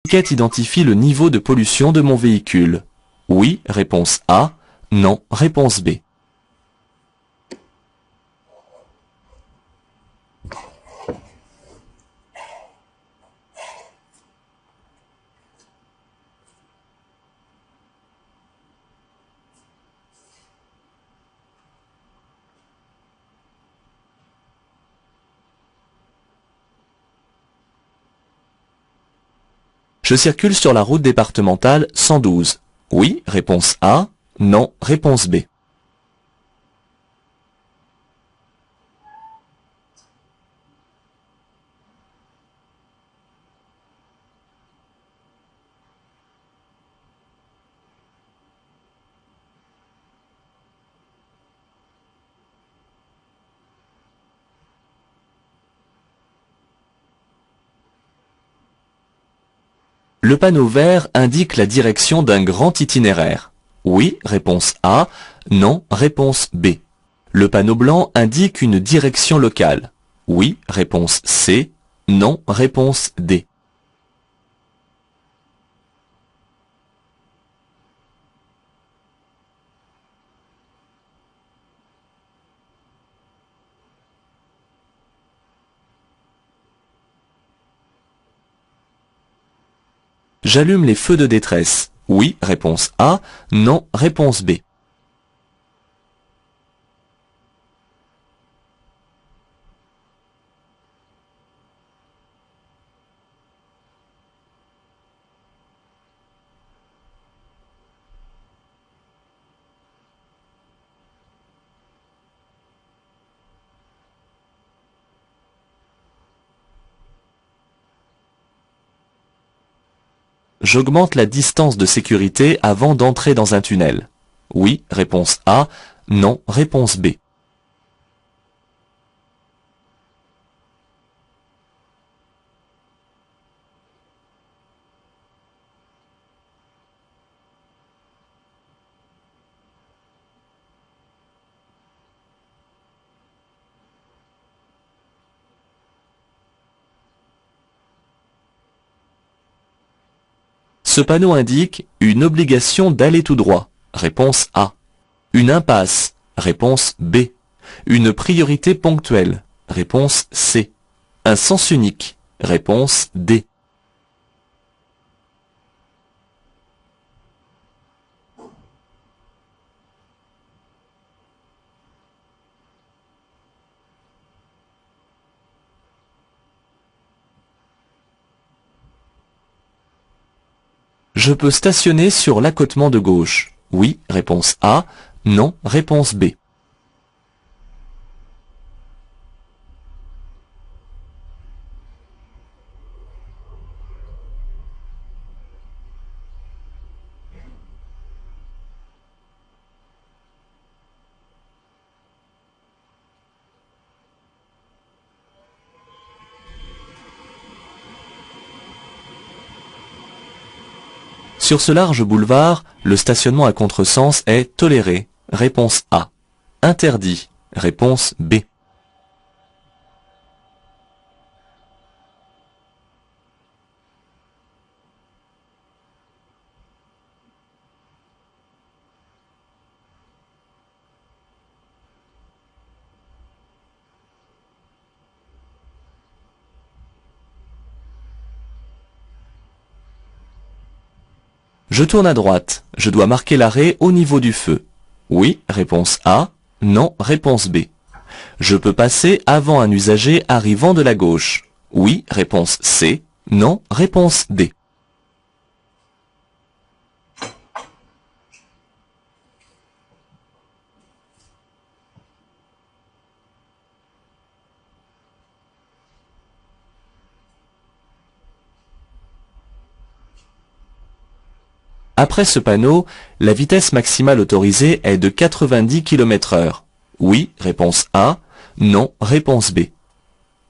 L'étiquette identifie le niveau de pollution de mon véhicule. Oui, réponse A. Non, réponse B. Je circule sur la route départementale 112. Oui, réponse A. Non, réponse B. Le panneau vert indique la direction d'un grand itinéraire. Oui, réponse A. Non, réponse B. Le panneau blanc indique une direction locale. Oui, réponse C. Non, réponse D. J'allume les feux de détresse. Oui, réponse A. Non, réponse B. J'augmente la distance de sécurité avant d'entrer dans un tunnel. Oui, réponse A. Non, réponse B. Ce panneau indique une obligation d'aller tout droit. Réponse A. Une impasse. Réponse B. Une priorité ponctuelle. Réponse C. Un sens unique. Réponse D. Je peux stationner sur l'accotement de gauche. Oui, réponse A. Non, réponse B. Sur ce large boulevard, le stationnement à contresens est toléré. Réponse A. Interdit. Réponse B. Je tourne à droite. Je dois marquer l'arrêt au niveau du feu. Oui, réponse A. Non, réponse B. Je peux passer avant un usager arrivant de la gauche. Oui, réponse C. Non, réponse D. Après ce panneau, la vitesse maximale autorisée est de 90 km/h. Oui, réponse A. Non, réponse B.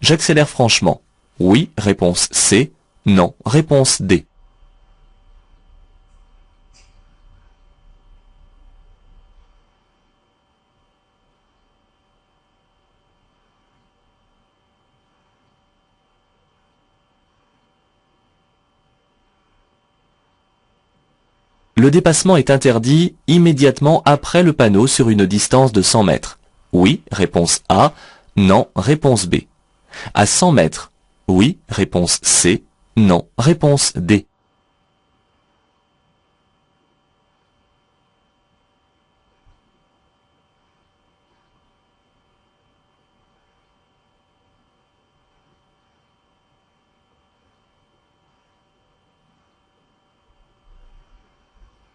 J'accélère franchement. Oui, réponse C. Non, réponse D. Le dépassement est interdit immédiatement après le panneau sur une distance de 100 mètres. Oui, réponse A. Non, réponse B. À 100 mètres. Oui, réponse C. Non, réponse D.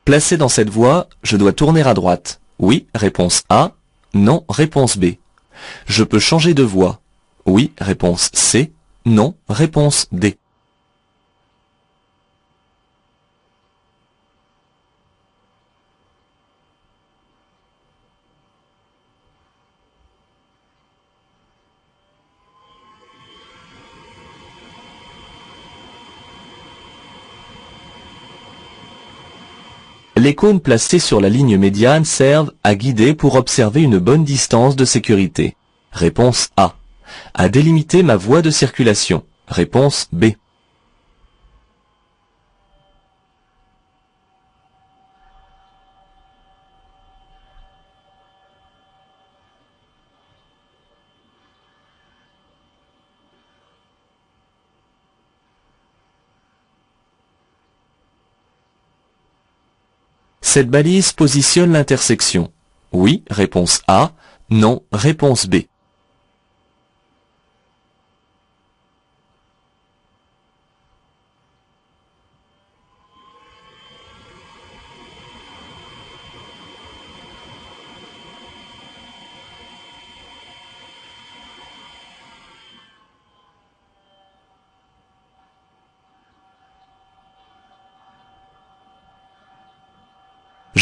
Placé dans cette voie, je dois tourner à droite. Oui, réponse A. Non, réponse B. Je peux changer de voie. Oui, réponse C. Non, réponse D. Les cônes placés sur la ligne médiane servent à guider pour observer une bonne distance de sécurité. Réponse A. À délimiter ma voie de circulation. Réponse B. Cette balise positionne l'intersection. Oui, réponse A. Non, réponse B.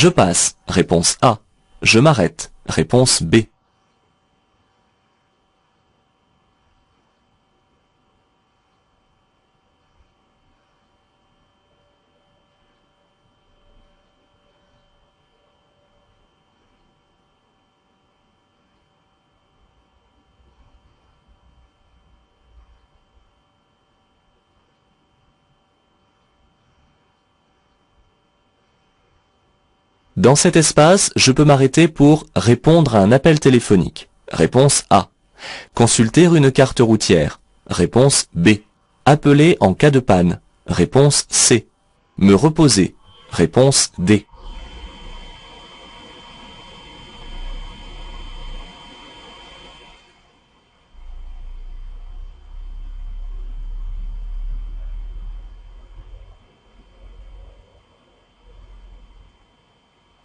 Je passe. Réponse A. Je m'arrête. Réponse B. Dans cet espace, je peux m'arrêter pour répondre à un appel téléphonique. Réponse A. Consulter une carte routière. Réponse B. Appeler en cas de panne. Réponse C. Me reposer. Réponse D.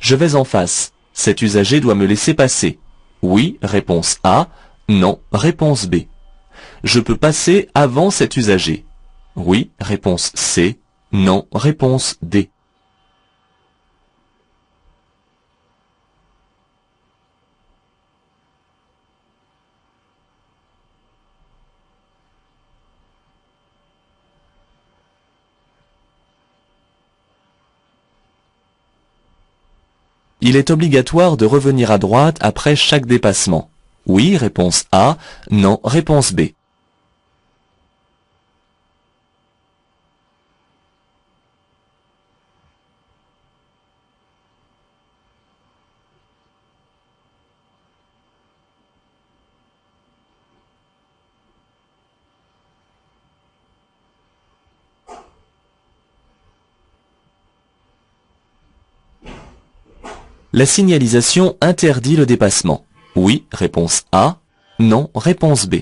Je vais en face. Cet usager doit me laisser passer. Oui, réponse A. Non, réponse B. Je peux passer avant cet usager. Oui, réponse C. Non, réponse D. Il est obligatoire de revenir à droite après chaque dépassement. Oui, réponse A. Non, réponse B. La signalisation interdit le dépassement. Oui, réponse A. Non, réponse B.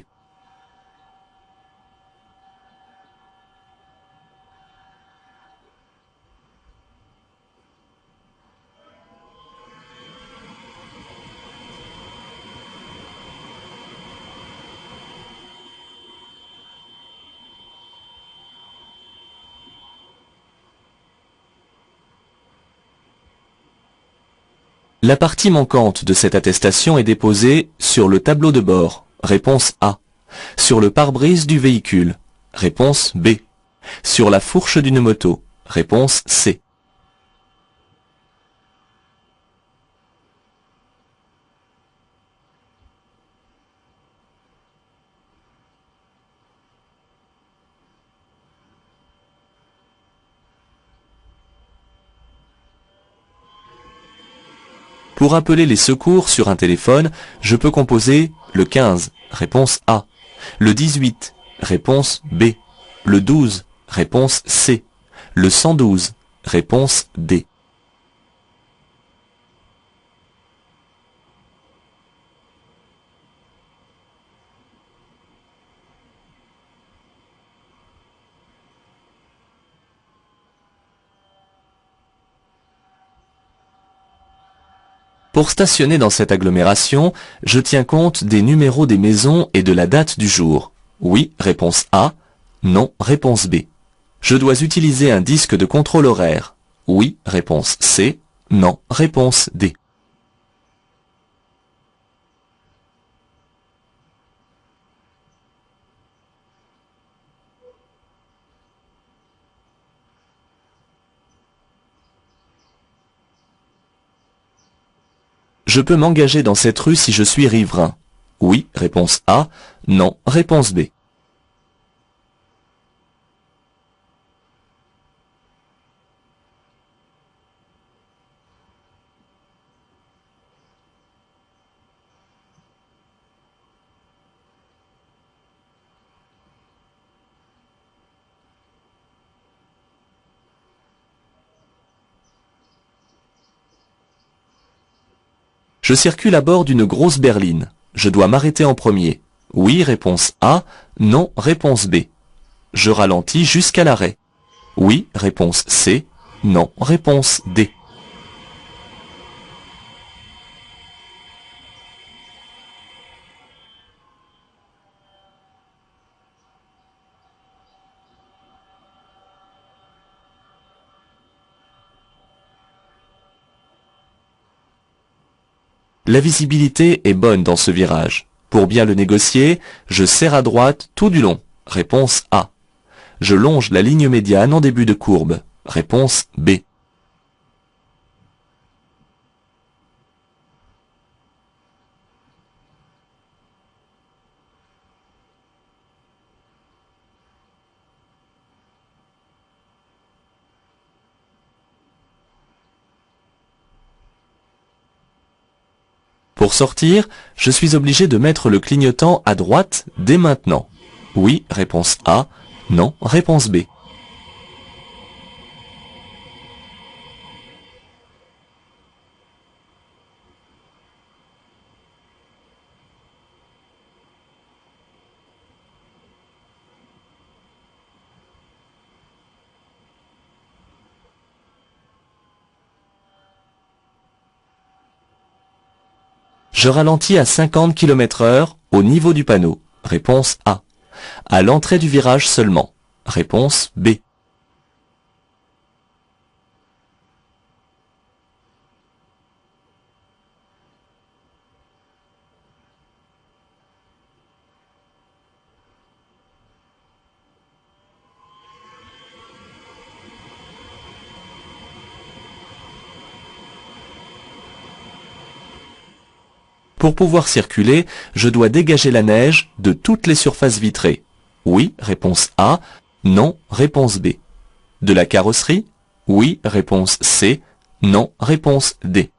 La partie manquante de cette attestation est déposée sur le tableau de bord. Réponse A. Sur le pare-brise du véhicule. Réponse B. Sur la fourche d'une moto. Réponse C. Pour appeler les secours sur un téléphone, je peux composer le 15, réponse A, le 18, réponse B, le 12, réponse C, le 112, réponse D. Pour stationner dans cette agglomération, je tiens compte des numéros des maisons et de la date du jour. Oui, réponse A. Non, réponse B. Je dois utiliser un disque de contrôle horaire. Oui, réponse C. Non, réponse D. Je peux m'engager dans cette rue si je suis riverain. Oui, réponse A. Non, réponse B. Je circule à bord d'une grosse berline. Je dois m'arrêter en premier. Oui, réponse A. Non, réponse B. Je ralentis jusqu'à l'arrêt. Oui, réponse C. Non, réponse D. La visibilité est bonne dans ce virage. Pour bien le négocier, je serre à droite tout du long. Réponse A. Je longe la ligne médiane en début de courbe. Réponse B. Pour sortir, je suis obligé de mettre le clignotant à droite dès maintenant. Oui, réponse A. Non, réponse B. Je ralentis à 50 km/h au niveau du panneau. Réponse A. À l'entrée du virage seulement. Réponse B. Pour pouvoir circuler, je dois dégager la neige de toutes les surfaces vitrées. Oui, réponse A. Non, réponse B. De la carrosserie? Oui, réponse C. Non, réponse D.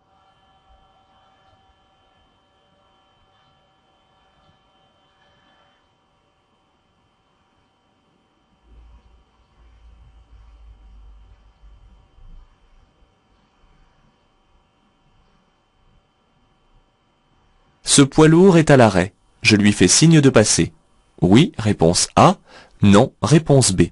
Ce poids lourd est à l'arrêt. Je lui fais signe de passer. Oui, réponse A. Non, réponse B.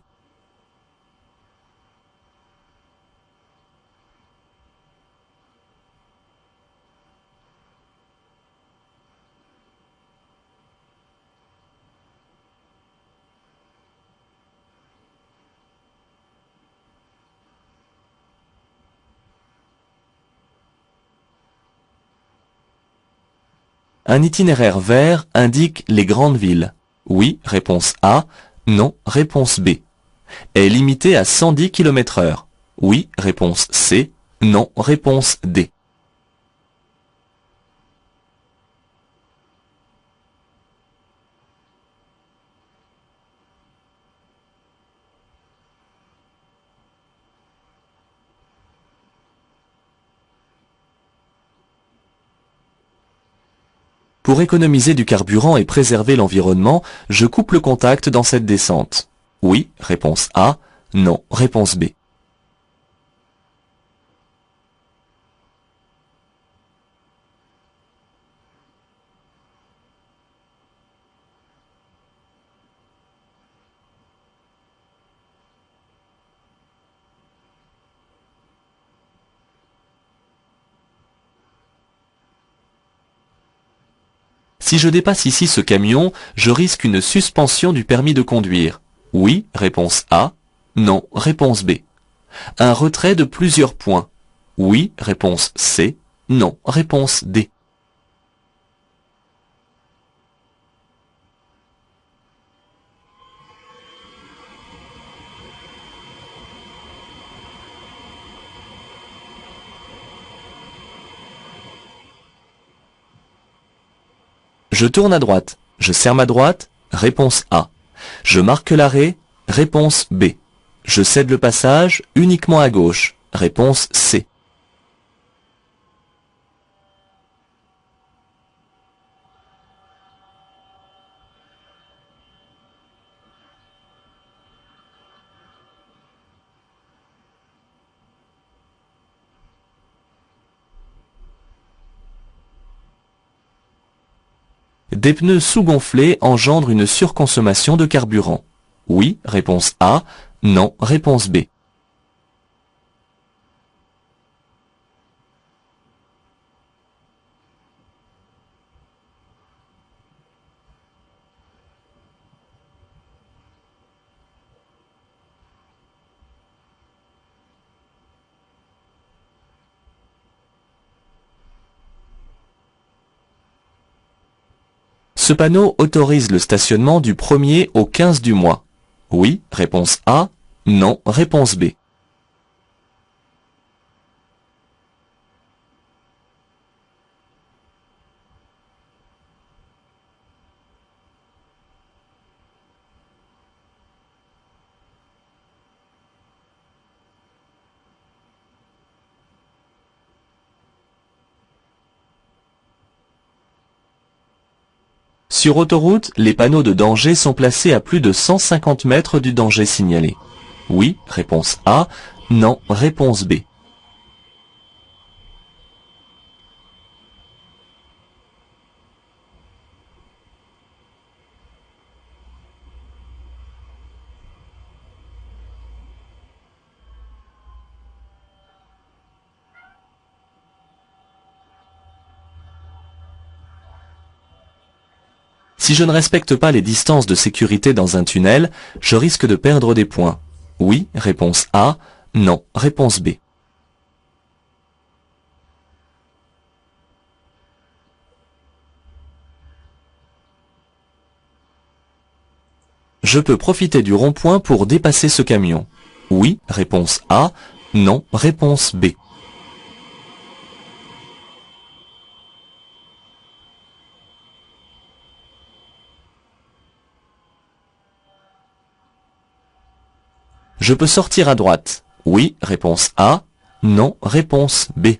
Un itinéraire vert indique les grandes villes. Oui, réponse A. Non, réponse B. Est limité à 110 km/h. Oui, réponse C. Non, réponse D. Pour économiser du carburant et préserver l'environnement, je coupe le contact dans cette descente. Oui, réponse A. Non, réponse B. Si je dépasse ici ce camion, je risque une suspension du permis de conduire. Oui, réponse A. Non, réponse B. Un retrait de plusieurs points. Oui, réponse C. Non, réponse D. Je tourne à droite. Je serre ma droite. Réponse A. Je marque l'arrêt. Réponse B. Je cède le passage uniquement à gauche. Réponse C. Des pneus sous-gonflés engendrent une surconsommation de carburant. Oui, réponse A. Non, réponse B. Ce panneau autorise le stationnement du 1er au 15 du mois. Oui, réponse A. Non, réponse B. Sur autoroute, les panneaux de danger sont placés à plus de 150 mètres du danger signalé. Oui, réponse A. Non, réponse B. Si je ne respecte pas les distances de sécurité dans un tunnel, je risque de perdre des points. Oui, réponse A. Non, réponse B. Je peux profiter du rond-point pour dépasser ce camion. Oui, réponse A. Non, réponse B. Je peux sortir à droite. Oui, réponse A. Non, réponse B.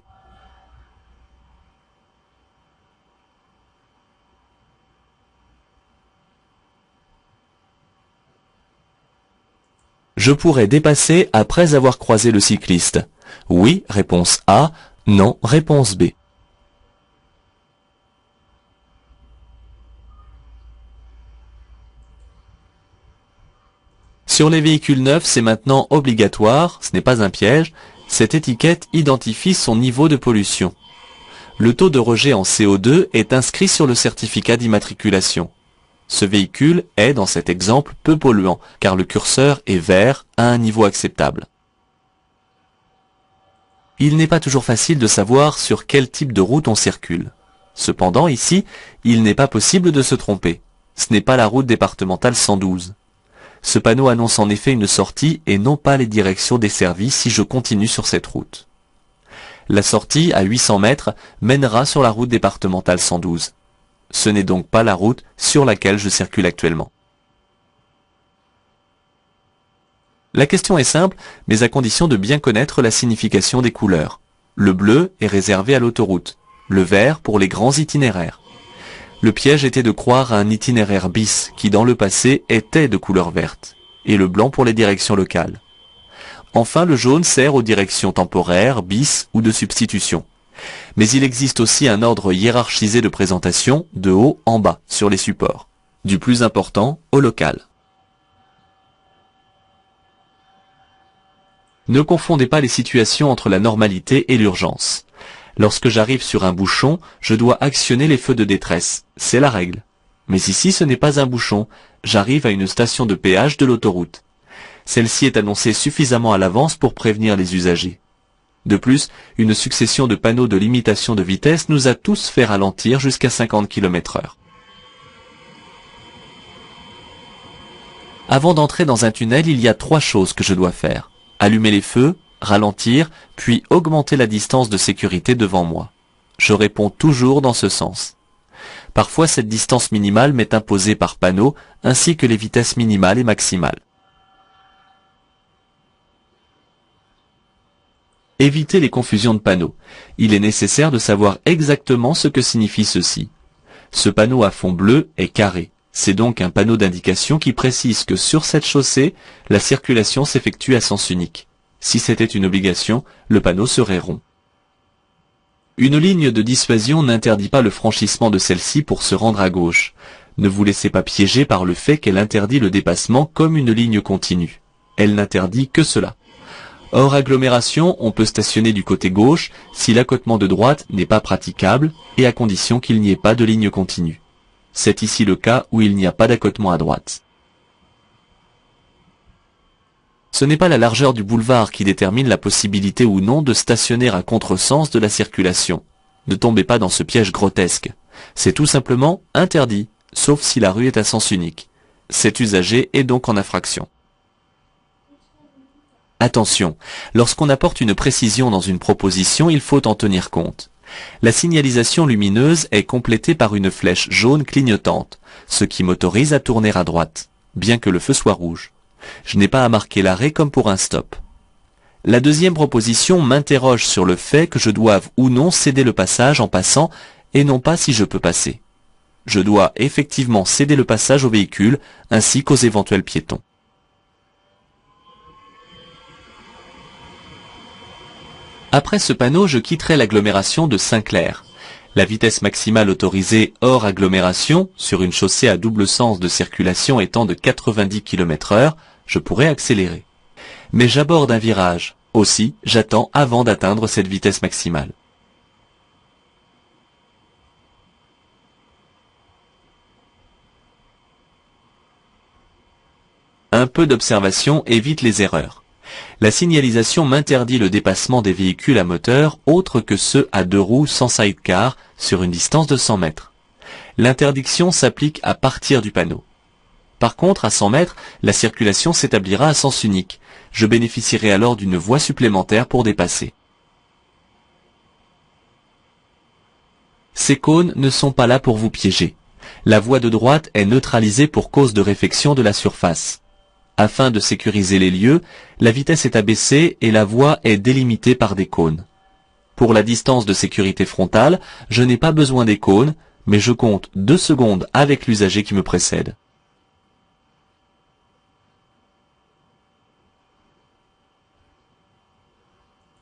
Je pourrais dépasser après avoir croisé le cycliste. Oui, réponse A. Non, réponse B. Sur les véhicules neufs, c'est maintenant obligatoire, ce n'est pas un piège, cette étiquette identifie son niveau de pollution. Le taux de rejet en CO2 est inscrit sur le certificat d'immatriculation. Ce véhicule est, dans cet exemple, peu polluant, car le curseur est vert à un niveau acceptable. Il n'est pas toujours facile de savoir sur quel type de route on circule. Cependant, ici, il n'est pas possible de se tromper. Ce n'est pas la route départementale 112. Ce panneau annonce en effet une sortie et non pas les directions desservies si je continue sur cette route. La sortie, à 800 mètres, mènera sur la route départementale 112. Ce n'est donc pas la route sur laquelle je circule actuellement. La question est simple, mais à condition de bien connaître la signification des couleurs. Le bleu est réservé à l'autoroute, le vert pour les grands itinéraires. Le piège était de croire à un itinéraire bis qui dans le passé était de couleur verte, et le blanc pour les directions locales. Enfin, le jaune sert aux directions temporaires, bis ou de substitution. Mais il existe aussi un ordre hiérarchisé de présentation, de haut en bas, sur les supports, du plus important au local. Ne confondez pas les situations entre la normalité et l'urgence. Lorsque j'arrive sur un bouchon, je dois actionner les feux de détresse, c'est la règle. Mais ici ce n'est pas un bouchon, j'arrive à une station de péage de l'autoroute. Celle-ci est annoncée suffisamment à l'avance pour prévenir les usagers. De plus, une succession de panneaux de limitation de vitesse nous a tous fait ralentir jusqu'à 50 km/h. Avant d'entrer dans un tunnel, il y a 3 choses que je dois faire. Allumer les feux, ralentir, puis augmenter la distance de sécurité devant moi. Je réponds toujours dans ce sens. Parfois, cette distance minimale m'est imposée par panneau, ainsi que les vitesses minimales et maximales. Évitez les confusions de panneaux. Il est nécessaire de savoir exactement ce que signifie ceci. Ce panneau à fond bleu est carré. C'est donc un panneau d'indication qui précise que sur cette chaussée, la circulation s'effectue à sens unique. Si c'était une obligation, le panneau serait rond. Une ligne de dissuasion n'interdit pas le franchissement de celle-ci pour se rendre à gauche. Ne vous laissez pas piéger par le fait qu'elle interdit le dépassement comme une ligne continue. Elle n'interdit que cela. Hors agglomération, on peut stationner du côté gauche si l'accotement de droite n'est pas praticable et à condition qu'il n'y ait pas de ligne continue. C'est ici le cas où il n'y a pas d'accotement à droite. Ce n'est pas la largeur du boulevard qui détermine la possibilité ou non de stationner à contresens de la circulation. Ne tombez pas dans ce piège grotesque. C'est tout simplement interdit, sauf si la rue est à sens unique. Cet usager est donc en infraction. Attention, lorsqu'on apporte une précision dans une proposition, il faut en tenir compte. La signalisation lumineuse est complétée par une flèche jaune clignotante, ce qui m'autorise à tourner à droite, bien que le feu soit rouge. Je n'ai pas à marquer l'arrêt comme pour un stop. La deuxième proposition m'interroge sur le fait que je doive ou non céder le passage en passant et non pas si je peux passer. Je dois effectivement céder le passage aux véhicules ainsi qu'aux éventuels piétons. Après ce panneau, je quitterai l'agglomération de Saint-Clair. La vitesse maximale autorisée hors agglomération, sur une chaussée à double sens de circulation étant de 90 km/h, je pourrais accélérer. Mais j'aborde un virage. Aussi, j'attends avant d'atteindre cette vitesse maximale. Un peu d'observation évite les erreurs. La signalisation m'interdit le dépassement des véhicules à moteur autres que ceux à 2 roues sans sidecar sur une distance de 100 mètres. L'interdiction s'applique à partir du panneau. Par contre, à 100 mètres, la circulation s'établira à sens unique. Je bénéficierai alors d'une voie supplémentaire pour dépasser. Ces cônes ne sont pas là pour vous piéger. La voie de droite est neutralisée pour cause de réfection de la surface. Afin de sécuriser les lieux, la vitesse est abaissée et la voie est délimitée par des cônes. Pour la distance de sécurité frontale, je n'ai pas besoin des cônes, mais je compte 2 secondes avec l'usager qui me précède.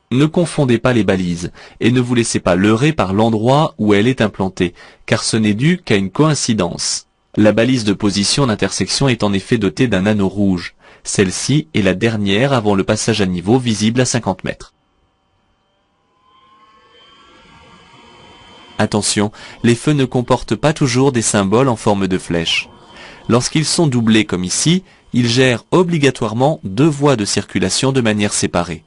Ne confondez pas les balises et ne vous laissez pas leurrer par l'endroit où elle est implantée, car ce n'est dû qu'à une coïncidence. La balise de position d'intersection est en effet dotée d'un anneau rouge. Celle-ci est la dernière avant le passage à niveau visible à 50 mètres. Attention, les feux ne comportent pas toujours des symboles en forme de flèche. Lorsqu'ils sont doublés comme ici, ils gèrent obligatoirement 2 voies de circulation de manière séparée.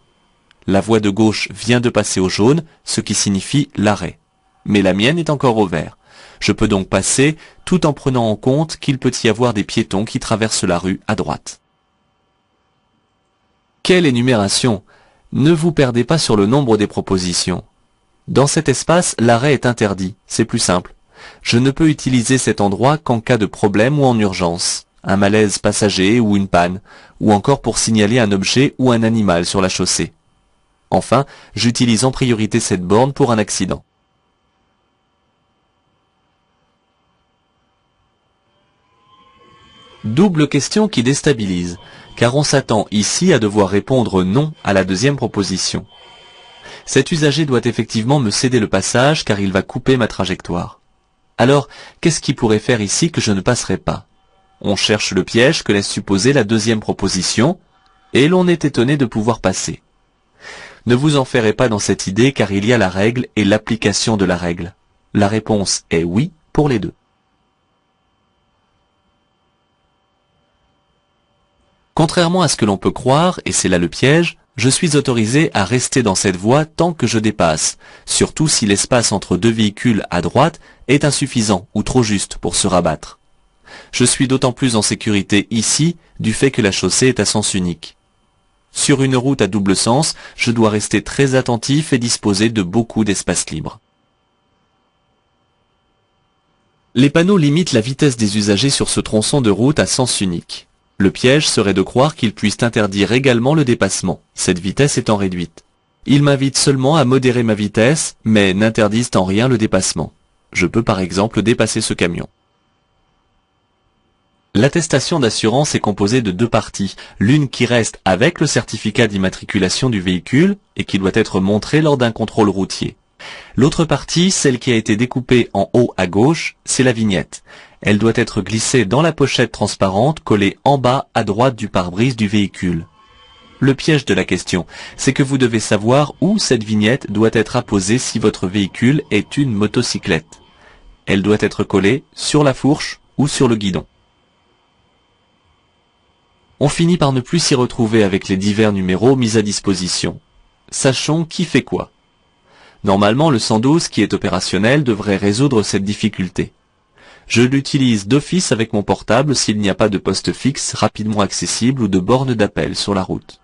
La voie de gauche vient de passer au jaune, ce qui signifie l'arrêt. Mais la mienne est encore au vert. Je peux donc passer tout en prenant en compte qu'il peut y avoir des piétons qui traversent la rue à droite. Quelle énumération! Ne vous perdez pas sur le nombre des propositions. Dans cet espace, l'arrêt est interdit, c'est plus simple. Je ne peux utiliser cet endroit qu'en cas de problème ou en urgence, un malaise passager ou une panne, ou encore pour signaler un objet ou un animal sur la chaussée. Enfin, j'utilise en priorité cette borne pour un accident. Double question qui déstabilise, car on s'attend ici à devoir répondre non à la deuxième proposition. Cet usager doit effectivement me céder le passage car il va couper ma trajectoire. Alors, qu'est-ce qu'il pourrait faire ici que je ne passerai pas? On cherche le piège que laisse supposer la deuxième proposition, et l'on est étonné de pouvoir passer. Ne vous en ferrez pas dans cette idée car il y a la règle et l'application de la règle. La réponse est oui pour les deux. Contrairement à ce que l'on peut croire, et c'est là le piège, je suis autorisé à rester dans cette voie tant que je dépasse, surtout si l'espace entre deux véhicules à droite est insuffisant ou trop juste pour se rabattre. Je suis d'autant plus en sécurité ici du fait que la chaussée est à sens unique. Sur une route à double sens, je dois rester très attentif et disposer de beaucoup d'espace libre. Les panneaux limitent la vitesse des usagers sur ce tronçon de route à sens unique. Le piège serait de croire qu'ils puissent interdire également le dépassement, cette vitesse étant réduite. Ils m'invitent seulement à modérer ma vitesse, mais n'interdisent en rien le dépassement. Je peux par exemple dépasser ce camion. L'attestation d'assurance est composée de deux parties, l'une qui reste avec le certificat d'immatriculation du véhicule et qui doit être montrée lors d'un contrôle routier. L'autre partie, celle qui a été découpée en haut à gauche, c'est la vignette. Elle doit être glissée dans la pochette transparente collée en bas à droite du pare-brise du véhicule. Le piège de la question, c'est que vous devez savoir où cette vignette doit être apposée si votre véhicule est une motocyclette. Elle doit être collée sur la fourche ou sur le guidon. On finit par ne plus s'y retrouver avec les divers numéros mis à disposition. Sachons qui fait quoi. Normalement, le 112 qui est opérationnel devrait résoudre cette difficulté. Je l'utilise d'office avec mon portable s'il n'y a pas de poste fixe rapidement accessible ou de borne d'appel sur la route.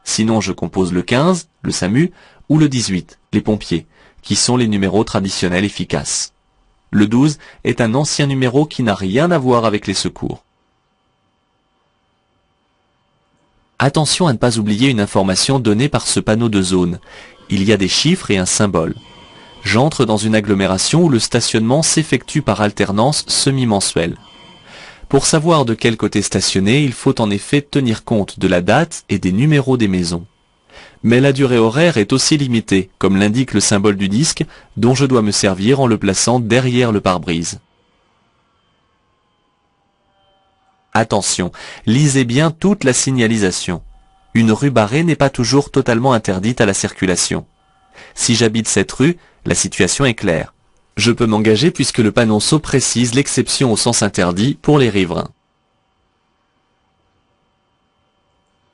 Sinon, je compose le 15, le SAMU, ou le 18, les pompiers, qui sont les numéros traditionnels efficaces. Le 12 est un ancien numéro qui n'a rien à voir avec les secours. Attention à ne pas oublier une information donnée par ce panneau de zone. Il y a des chiffres et un symbole. J'entre dans une agglomération où le stationnement s'effectue par alternance semi-mensuelle. Pour savoir de quel côté stationner, il faut en effet tenir compte de la date et des numéros des maisons. Mais la durée horaire est aussi limitée, comme l'indique le symbole du disque, dont je dois me servir en le plaçant derrière le pare-brise. Attention, lisez bien toute la signalisation. Une rue barrée n'est pas toujours totalement interdite à la circulation. Si j'habite cette rue, la situation est claire. Je peux m'engager puisque le panonceau précise l'exception au sens interdit pour les riverains.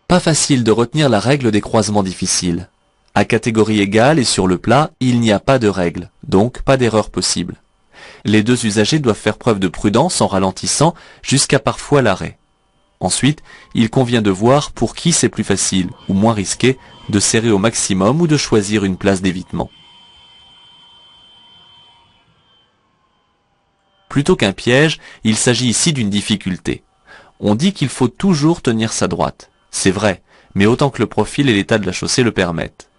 Pas facile de retenir la règle des croisements difficiles. À catégorie égale et sur le plat, il n'y a pas de règle, donc pas d'erreur possible. Les deux usagers doivent faire preuve de prudence en ralentissant jusqu'à parfois l'arrêt. Ensuite, il convient de voir pour qui c'est plus facile ou moins risqué de serrer au maximum ou de choisir une place d'évitement. Plutôt qu'un piège, il s'agit ici d'une difficulté. On dit qu'il faut toujours tenir sa droite. C'est vrai, mais autant que le profil et l'état de la chaussée le permettent.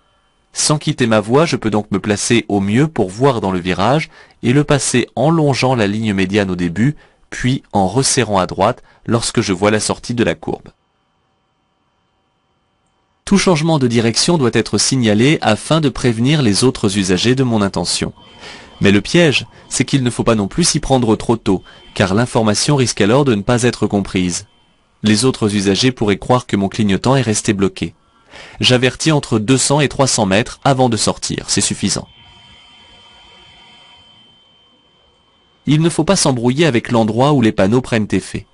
Sans quitter ma voie, je peux donc me placer au mieux pour voir dans le virage et le passer en longeant la ligne médiane au début, puis en resserrant à droite lorsque je vois la sortie de la courbe. Tout changement de direction doit être signalé afin de prévenir les autres usagers de mon intention. Mais le piège, c'est qu'il ne faut pas non plus s'y prendre trop tôt, car l'information risque alors de ne pas être comprise. Les autres usagers pourraient croire que mon clignotant est resté bloqué. J'avertis entre 200 et 300 mètres avant de sortir, c'est suffisant. Il ne faut pas s'embrouiller avec l'endroit où les panneaux prennent effet.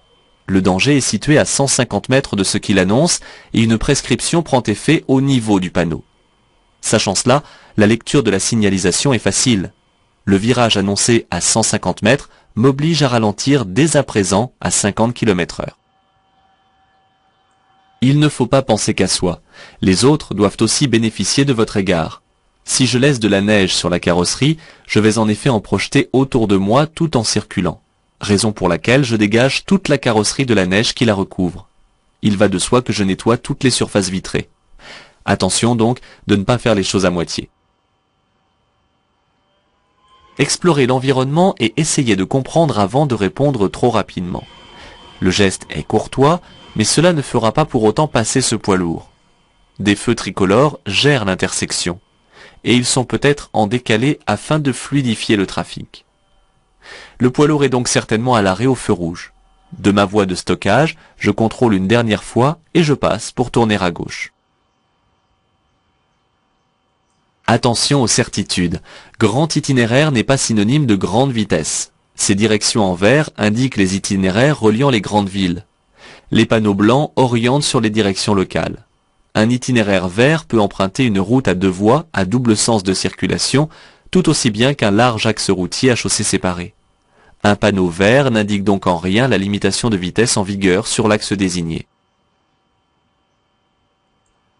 Le danger est situé à 150 mètres de ce qu'il annonce et une prescription prend effet au niveau du panneau. Sachant cela, la lecture de la signalisation est facile. Le virage annoncé à 150 mètres m'oblige à ralentir dès à présent à 50 km/h. Il ne faut pas penser qu'à soi. Les autres doivent aussi bénéficier de votre égard. Si je laisse de la neige sur la carrosserie, je vais en effet en projeter autour de moi tout en circulant. Raison pour laquelle je dégage toute la carrosserie de la neige qui la recouvre. Il va de soi que je nettoie toutes les surfaces vitrées. Attention donc de ne pas faire les choses à moitié. Explorez l'environnement et essayez de comprendre avant de répondre trop rapidement. Le geste est courtois, mais cela ne fera pas pour autant passer ce poids lourd. Des feux tricolores gèrent l'intersection, et ils sont peut-être en décalé afin de fluidifier le trafic. Le poids lourd est donc certainement à l'arrêt au feu rouge. De ma voie de stockage, je contrôle une dernière fois et je passe pour tourner à gauche. Attention aux certitudes. Grand itinéraire n'est pas synonyme de grande vitesse. Ces directions en vert indiquent les itinéraires reliant les grandes villes. Les panneaux blancs orientent sur les directions locales. Un itinéraire vert peut emprunter une route à 2 voies à double sens de circulation, tout aussi bien qu'un large axe routier à chaussée séparée. Un panneau vert n'indique donc en rien la limitation de vitesse en vigueur sur l'axe désigné.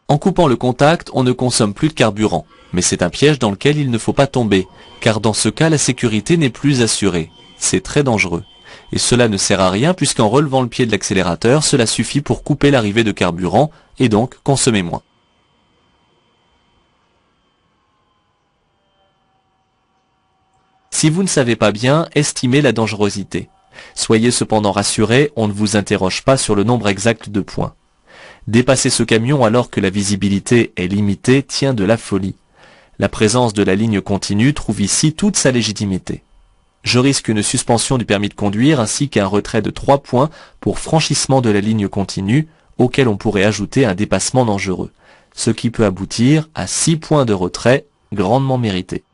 En coupant le contact, on ne consomme plus de carburant, mais c'est un piège dans lequel il ne faut pas tomber, car dans ce cas la sécurité n'est plus assurée. C'est très dangereux. Et cela ne sert à rien puisqu'en relevant le pied de l'accélérateur, cela suffit pour couper l'arrivée de carburant et donc consommer moins. Si vous ne savez pas bien, estimez la dangerosité. Soyez cependant rassurés, on ne vous interroge pas sur le nombre exact de points. Dépasser ce camion alors que la visibilité est limitée tient de la folie. La présence de la ligne continue trouve ici toute sa légitimité. Je risque une suspension du permis de conduire ainsi qu'un retrait de 3 points pour franchissement de la ligne continue, auquel on pourrait ajouter un dépassement dangereux, ce qui peut aboutir à 6 points de retrait grandement mérités.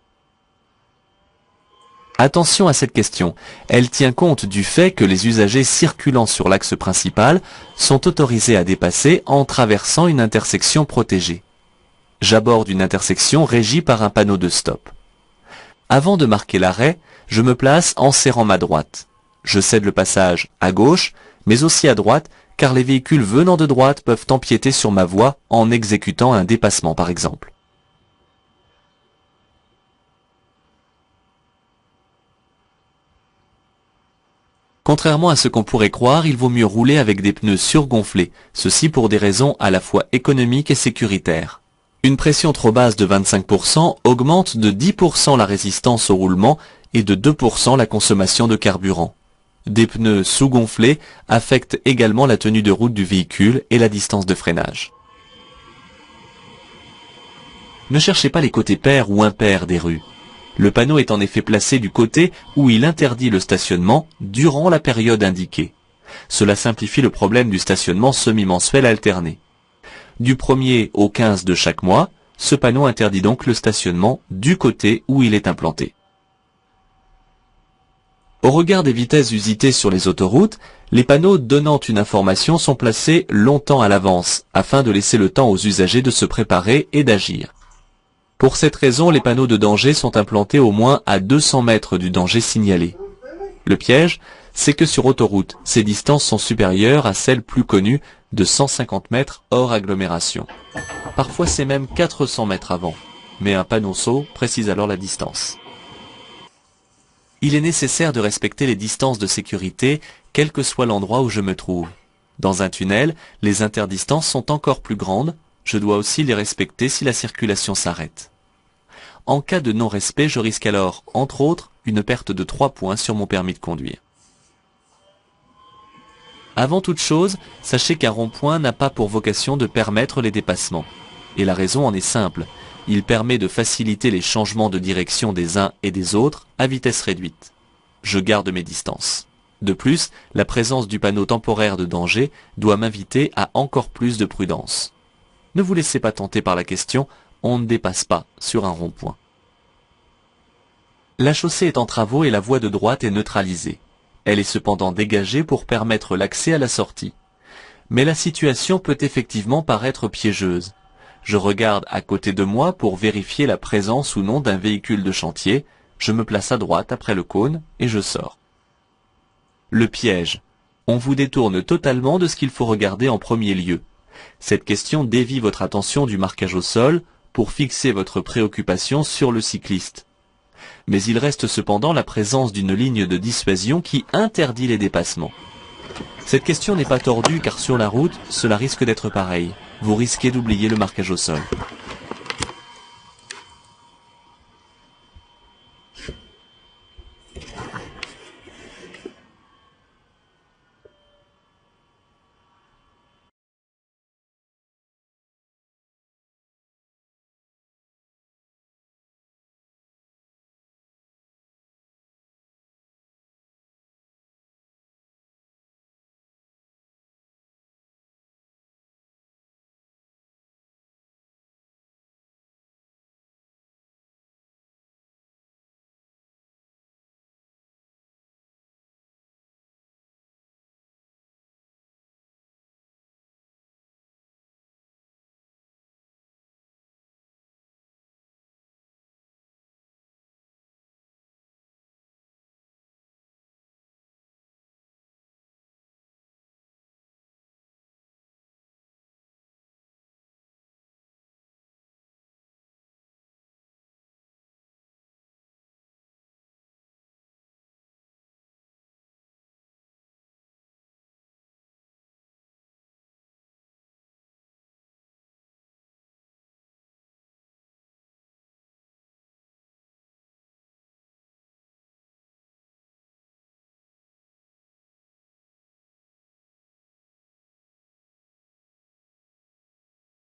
Attention à cette question, elle tient compte du fait que les usagers circulant sur l'axe principal sont autorisés à dépasser en traversant une intersection protégée. J'aborde une intersection régie par un panneau de stop. Avant de marquer l'arrêt, je me place en serrant ma droite. Je cède le passage à gauche, mais aussi à droite, car les véhicules venant de droite peuvent empiéter sur ma voie en exécutant un dépassement par exemple. Contrairement à ce qu'on pourrait croire, il vaut mieux rouler avec des pneus surgonflés, ceci pour des raisons à la fois économiques et sécuritaires. Une pression trop basse de 25% augmente de 10% la résistance au roulement et de 2% la consommation de carburant. Des pneus sous-gonflés affectent également la tenue de route du véhicule et la distance de freinage. Ne cherchez pas les côtés pairs ou impairs des rues. Le panneau est en effet placé du côté où il interdit le stationnement durant la période indiquée. Cela simplifie le problème du stationnement semi-mensuel alterné. Du 1er au 15 de chaque mois, ce panneau interdit donc le stationnement du côté où il est implanté. Au regard des vitesses usitées sur les autoroutes, les panneaux donnant une information sont placés longtemps à l'avance, afin de laisser le temps aux usagers de se préparer et d'agir. Pour cette raison, les panneaux de danger sont implantés au moins à 200 mètres du danger signalé. Le piège, c'est que sur autoroute, ces distances sont supérieures à celles plus connues de 150 mètres hors agglomération. Parfois c'est même 400 mètres avant, mais un panneau saut précise alors la distance. Il est nécessaire de respecter les distances de sécurité, quel que soit l'endroit où je me trouve. Dans un tunnel, les interdistances sont encore plus grandes, je dois aussi les respecter si la circulation s'arrête. En cas de non-respect, je risque alors, entre autres, une perte de 3 points sur mon permis de conduire. Avant toute chose, sachez qu'un rond-point n'a pas pour vocation de permettre les dépassements. Et la raison en est simple, il permet de faciliter les changements de direction des uns et des autres à vitesse réduite. Je garde mes distances. De plus, la présence du panneau temporaire de danger doit m'inviter à encore plus de prudence. Ne vous laissez pas tenter par la question, on ne dépasse pas sur un rond-point. La chaussée est en travaux et la voie de droite est neutralisée. Elle est cependant dégagée pour permettre l'accès à la sortie. Mais la situation peut effectivement paraître piégeuse. Je regarde à côté de moi pour vérifier la présence ou non d'un véhicule de chantier, je me place à droite après le cône et je sors. Le piège. On vous détourne totalement de ce qu'il faut regarder en premier lieu. Cette question dévie votre attention du marquage au sol pour fixer votre préoccupation sur le cycliste. Mais il reste cependant la présence d'une ligne de dissuasion qui interdit les dépassements. Cette question n'est pas tordue car sur la route, cela risque d'être pareil. Vous risquez d'oublier le marquage au sol.